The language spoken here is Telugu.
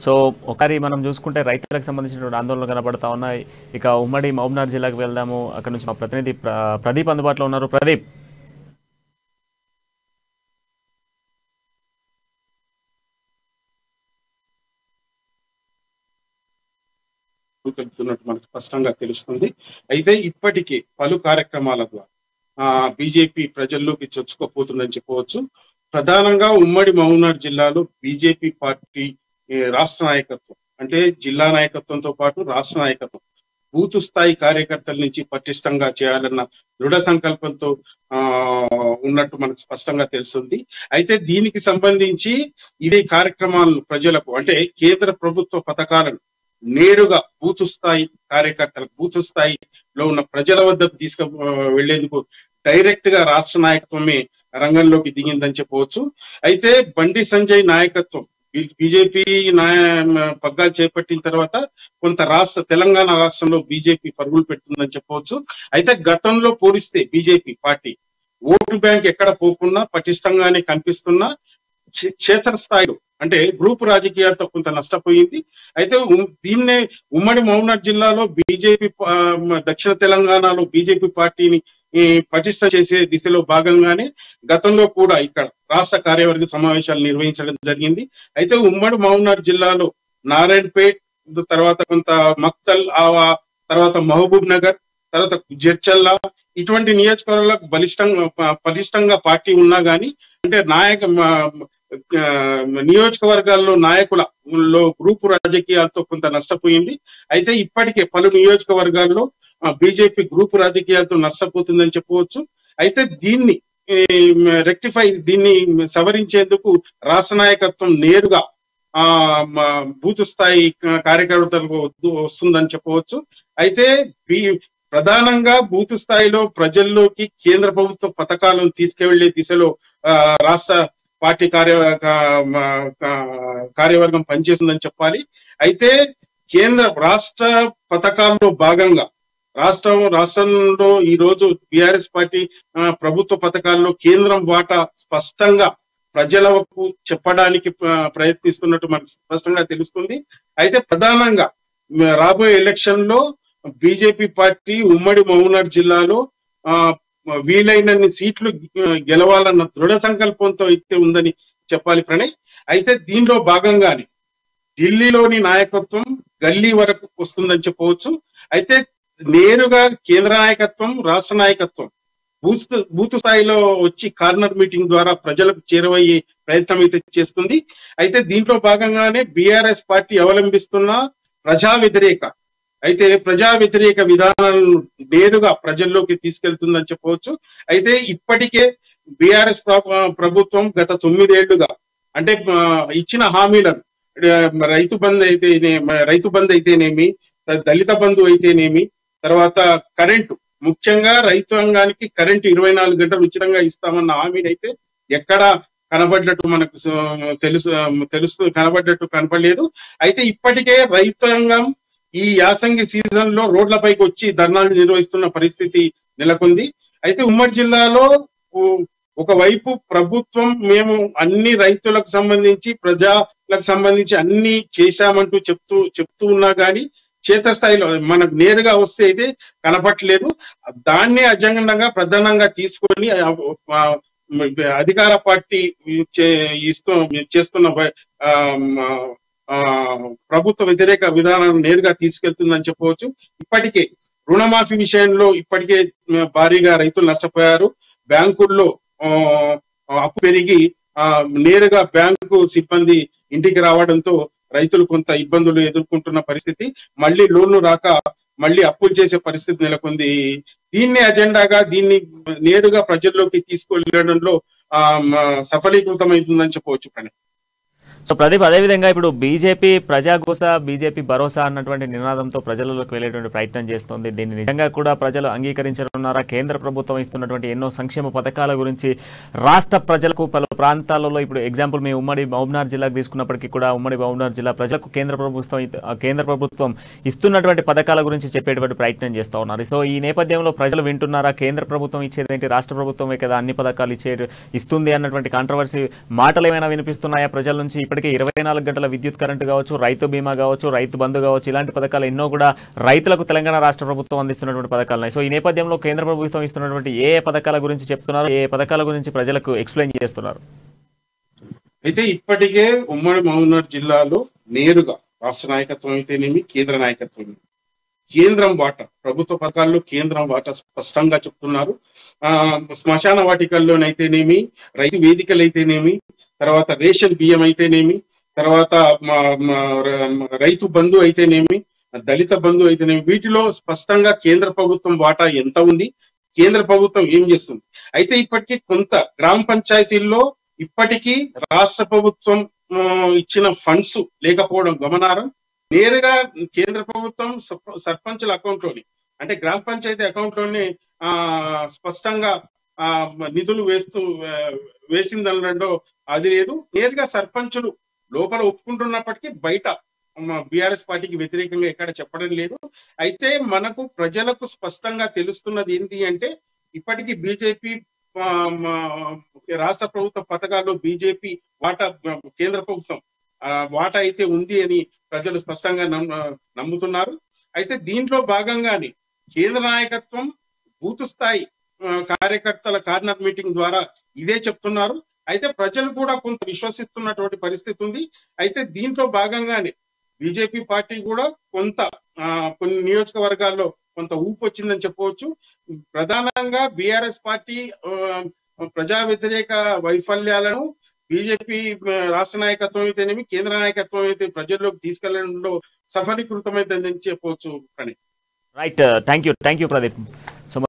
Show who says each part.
Speaker 1: సో ఒకసారి మనం చూసుకుంటే రైతులకు సంబంధించినటువంటి ఆందోళనలు కనబడతా ఉన్నాయి. ఇక ఉమ్మడి మహబూబ్నగర్ జిల్లాకు వెళ్దాము. అక్కడ నుంచి మా ప్రతినిధి ప్రదీప్ అందుబాటులో ఉన్నారు. ప్రదీప్,
Speaker 2: మనకు స్పష్టంగా తెలుస్తుంది. అయితే ఇప్పటికే పలు కార్యక్రమాల ద్వారా బీజేపీ ప్రజల్లోకి చొచ్చుకోపోతుందని చెప్పవచ్చు. ప్రధానంగా ఉమ్మడి మహబూబ్నగర్ జిల్లాలో బీజేపీ పార్టీ రాష్ట్ర నాయకత్వం, అంటే జిల్లా నాయకత్వంతో పాటు రాష్ట్ర నాయకత్వం బూతు స్థాయి కార్యకర్తల నుంచి పటిష్టంగా చేయాలన్న దృఢ సంకల్పంతో ఉన్నట్టు మనకు స్పష్టంగా తెలుస్తుంది. అయితే దీనికి సంబంధించి ఇదే కార్యక్రమాలను ప్రజలకు, అంటే కేంద్ర ప్రభుత్వ పథకాలను నేరుగా బూతు స్థాయి కార్యకర్తలకు, బూతు స్థాయిలో ఉన్న ప్రజల వద్దకు వెళ్లేందుకు డైరెక్ట్ గా రాష్ట్ర నాయకత్వమే రంగంలోకి దిగిందని చెప్పవచ్చు. అయితే బండి సంజయ్ నాయకత్వం బీజేపీ పగ్గాలు చేపట్టిన తర్వాత కొంత తెలంగాణ రాష్ట్రంలో బీజేపీ పరుగులు పెడుతుందని చెప్పవచ్చు. అయితే గతంలో పోలిస్తే బీజేపీ పార్టీ ఓటు బ్యాంక్ ఎక్కడ పోకుండా పటిష్టంగానే కనిపిస్తున్నా క్షేత్రస్థాయిలో, అంటే గ్రూప్ రాజకీయాలతో కొంత నష్టపోయింది. అయితే దీన్నే ఉమ్మడి మహబూబ్నగర్ జిల్లాలో బీజేపీ, దక్షిణ తెలంగాణలో బీజేపీ పార్టీని పటిష్టం చేసే దిశలో భాగంగానే గతంలో కూడా ఇక్కడ రాష్ట్ర కార్యవర్గ సమావేశాలు నిర్వహించడం జరిగింది. అయితే ఉమ్మడి మహబూబ్నగర్ జిల్లాలో నారాయణపేట్, తర్వాత కొంత మక్తల్, తర్వాత మహబూబ్ నగర్, తర్వాత జడ్చల్ల, ఇటువంటి నియోజకవర్గాలకు పటిష్టంగా పార్టీ ఉన్నా గానీ, అంటే నియోజకవర్గాల్లో నాయకులలో గ్రూపు రాజకీయాలతో కొంత నష్టపోయింది. అయితే ఇప్పటికే పలు నియోజకవర్గాల్లో బీజేపీ గ్రూపు రాజకీయాలతో నష్టపోతుందని చెప్పవచ్చు. అయితే దీన్ని దీన్ని సవరించేందుకు రాష్ట్ర నాయకత్వం నేరుగా బూతు స్థాయి కార్యకర్తలకు వస్తుందని చెప్పవచ్చు. అయితే ప్రధానంగా బూతు స్థాయిలో ప్రజల్లోకి కేంద్ర ప్రభుత్వ పథకాలను తీసుకువెళ్లే దిశలో రాష్ట్ర పార్టీ కార్యవర్గం పనిచేస్తుందని చెప్పాలి. అయితే రాష్ట్ర పథకాల్లో భాగంగా రాష్ట్రంలో ఈ రోజు బీఆర్ఎస్ పార్టీ ప్రభుత్వ పథకాల్లో కేంద్రం వాటా స్పష్టంగా ప్రజలకు చెప్పడానికి ప్రయత్నిస్తున్నట్టు మనకు స్పష్టంగా తెలుస్తుంది. అయితే ప్రధానంగా రాబోయే ఎలక్షన్ లో బీజేపీ పార్టీ ఉమ్మడి మహబూబ్నగర్ జిల్లాలో వీలైనన్ని సీట్లు గెలవాలన్న దృఢ సంకల్పంతో అయితే ఉందని చెప్పాలి ప్రణయ్. అయితే దీనిలో భాగంగానే ఢిల్లీలోని నాయకత్వం గల్లీ వరకు వస్తుందని చెప్పవచ్చు. అయితే నేరుగా కేంద్ర నాయకత్వం, రాష్ట్ర నాయకత్వం బూత్ స్థాయిలో వచ్చి కార్నర్ మీటింగ్ ద్వారా ప్రజలకు చేరువయ్యే ప్రయత్నం అయితే చేస్తుంది. అయితే దీంట్లో భాగంగానే బీఆర్ఎస్ పార్టీ అవలంబిస్తున్న ప్రజా వ్యతిరేక విధానాలను నేరుగా ప్రజల్లోకి తీసుకెళ్తుందని చెప్పవచ్చు. అయితే ఇప్పటికే బీఆర్ఎస్ ప్రభుత్వం గత 9 ఏళ్లుగా, అంటే ఇచ్చిన హామీలను, రైతు బంద్ అయితేనేమి, దళిత బంధు అయితేనేమి, తర్వాత కరెంటు, ముఖ్యంగా రైతాంగానికి కరెంటు 24 గంటలు ఉచితంగా ఇస్తామన్న హామీని అయితే ఎక్కడా కనబడ్డట్టు మనకు కనపడలేదు. అయితే ఇప్పటికే రైతాంగం ఈ యాసంగి సీజన్ లో రోడ్లపైకి వచ్చి ధర్నాలు నిర్వహిస్తున్న పరిస్థితి నెలకొంది. అయితే ఉమ్మడి జిల్లాలో ఒకవైపు ప్రభుత్వం మేము అన్ని రైతులకు సంబంధించి, ప్రజలకు సంబంధించి అన్ని చేశామంటూ చెప్తూ ఉన్నా గానీ క్షేత్రస్థాయిలో మనకు నేరుగా వస్తే అయితే కనపట్లేదు. దాన్నే అజెండాగా ప్రధానంగా తీసుకొని అధికార పార్టీ చేస్తున్న ప్రభుత్వ వ్యతిరేక విధానాన్ని నేరుగా తీసుకెళ్తుందని చెప్పవచ్చు. ఇప్పటికే రుణమాఫీ విషయంలో ఇప్పటికే భారీగా రైతులు నష్టపోయారు. బ్యాంకుల్లో అప్పు పెరిగి నేరుగా బ్యాంకు సిబ్బంది ఇంటికి రావడంతో రైతులు కొంత ఇబ్బందులు ఎదుర్కొంటున్న పరిస్థితి, మళ్ళీ లోన్లు రాక మళ్ళీ అప్పులు చేసే పరిస్థితి నెలకొంది. దీన్ని అజెండాగా, దీన్ని నేరుగా ప్రజల్లోకి తీసుకెళ్లడంలో సఫలీకృతమవుతుందని చెప్పవచ్చు.
Speaker 1: సో ప్రదీప్, అదేవిధంగా ఇప్పుడు బీజేపీ ప్రజాఘోష, బీజేపీ భరోసా అన్నటువంటి నినాదంతో ప్రజలలోకి వెళ్ళేటువంటి ప్రయత్నం చేస్తుంది. దీన్ని నిజంగా కూడా ప్రజలు అంగీకరించనున్నారా? కేంద్ర ప్రభుత్వం ఇస్తున్నటువంటి ఎన్నో సంక్షేమ పథకాల గురించి రాష్ట్ర ప్రజలకు పలు ప్రాంతాలలో, ఇప్పుడు ఎగ్జాంపుల్ మేము ఉమ్మడి మహబూబ్నగర్ జిల్లాకు తీసుకున్నప్పటికీ కూడా ఉమ్మడి మహబూబ్నగర్ జిల్లా ప్రజలకు కేంద్ర ప్రభుత్వం ఇస్తున్నటువంటి పథకాల గురించి చెప్పేటువంటి ప్రయత్నం చేస్తూ ఉన్నారు. సో ఈ నేపథ్యంలో ప్రజలు వింటున్నారా? కేంద్ర ప్రభుత్వం ఇచ్చేదేంటి, రాష్ట్ర ప్రభుత్వమే కదా అన్ని పథకాలు ఇస్తుంది అన్నటువంటి కాంట్రవర్సీ మాటలు ఏమైనా వినిపిస్తున్నాయా ప్రజల నుంచి? ఇప్పటికే 24 గంటల విద్యుత్ కరెంటు కావచ్చు, రైతు బీమా కావచ్చు, రైతు బంధు కావచ్చు, ఇలాంటి పథకాలు ఎన్నో కూడా రైతులకు తెలంగాణ రాష్ట్ర ప్రభుత్వం అందిస్తున్నటువంటి పథకాలు ఉన్నాయి. సో ఈ నేపథ్యంలో కేంద్ర ప్రభుత్వం ఇస్తున్నటువంటి ఏ పథకాల గురించి చెప్తున్నారు, ఏ పథకాల గురించి ప్రజలకు ఎక్స్ప్లెయిన్ చేస్తున్నారు?
Speaker 2: అయితే ఇప్పటికే ఉమ్మడి మహబూబ్నగర్ జిల్లాలో నేరుగా రాష్ట్ర నాయకత్వం అయితేనేమి, కేంద్ర నాయకత్వం, కేంద్రం వాటా, ప్రభుత్వ పథకాల్లో కేంద్రం వాటా స్పష్టంగా చెప్తున్నారు. శ్మశాన వాటికల్లోనైతేనేమి, రైతు వేదికలు అయితేనేమి, తర్వాత రేషన్ బియ్యం అయితేనేమి, తర్వాత రైతు బంధు అయితేనేమి, దళిత బంధు అయితేనేమి, వీటిలో స్పష్టంగా కేంద్ర ప్రభుత్వం వాటా ఎంత ఉంది, కేంద్ర ప్రభుత్వం ఏం చేస్తుంది. అయితే ఇప్పటికీ కొంత గ్రామ పంచాయతీల్లో ఇప్పటికీ రాష్ట్ర ప్రభుత్వం ఇచ్చిన ఫండ్స్ లేకపోవడం గమనార్హం. నేరుగా కేంద్ర ప్రభుత్వం సర్పంచుల అకౌంట్ లోని, అంటే గ్రామ పంచాయతీ అకౌంట్ లోని స్పష్టంగా నిధులు వేసిందనడంలో అది లేదు. నేరుగా సర్పంచులు లోపల ఒప్పుకుంటున్నప్పటికీ బయట బీఆర్ఎస్ పార్టీకి వ్యతిరేకంగా ఎక్కడ చెప్పడం లేదు. అయితే మనకు ప్రజలకు స్పష్టంగా తెలుస్తున్నది ఏంటి అంటే, ఇప్పటికీ బీజేపీ రాష్ట్ర ప్రభుత్వ పథకాల్లో బీజేపీ వాటా, కేంద్ర ప్రభుత్వం వాటా అయితే ఉంది అని ప్రజలు స్పష్టంగా నమ్ముతున్నారు. అయితే దీంట్లో భాగంగానే కేంద్ర నాయకత్వం బూత్ స్థాయి కార్యకర్తల కార్నర్ మీటింగ్ ద్వారా ఇదే చెప్తున్నారు. అయితే ప్రజలు కూడా కొంత విశ్వసిస్తున్నటువంటి పరిస్థితి ఉంది. అయితే దీంట్లో భాగంగానే బీజేపీ పార్టీ కూడా కొన్ని నియోజకవర్గాల్లో కొంత ఊపు వచ్చిందని చెప్పవచ్చు. ప్రధానంగా బీఆర్ఎస్ పార్టీ ప్రజా వ్యతిరేక వైఫల్యాలను బీజేపీ రాష్ట్ర నాయకత్వం అయితేనేమి, కేంద్ర నాయకత్వం అయితే ప్రజల్లోకి తీసుకెళ్లడంలో సఫలీకృతమైందని చెప్పవచ్చు.
Speaker 1: Right, thank you Pradeep.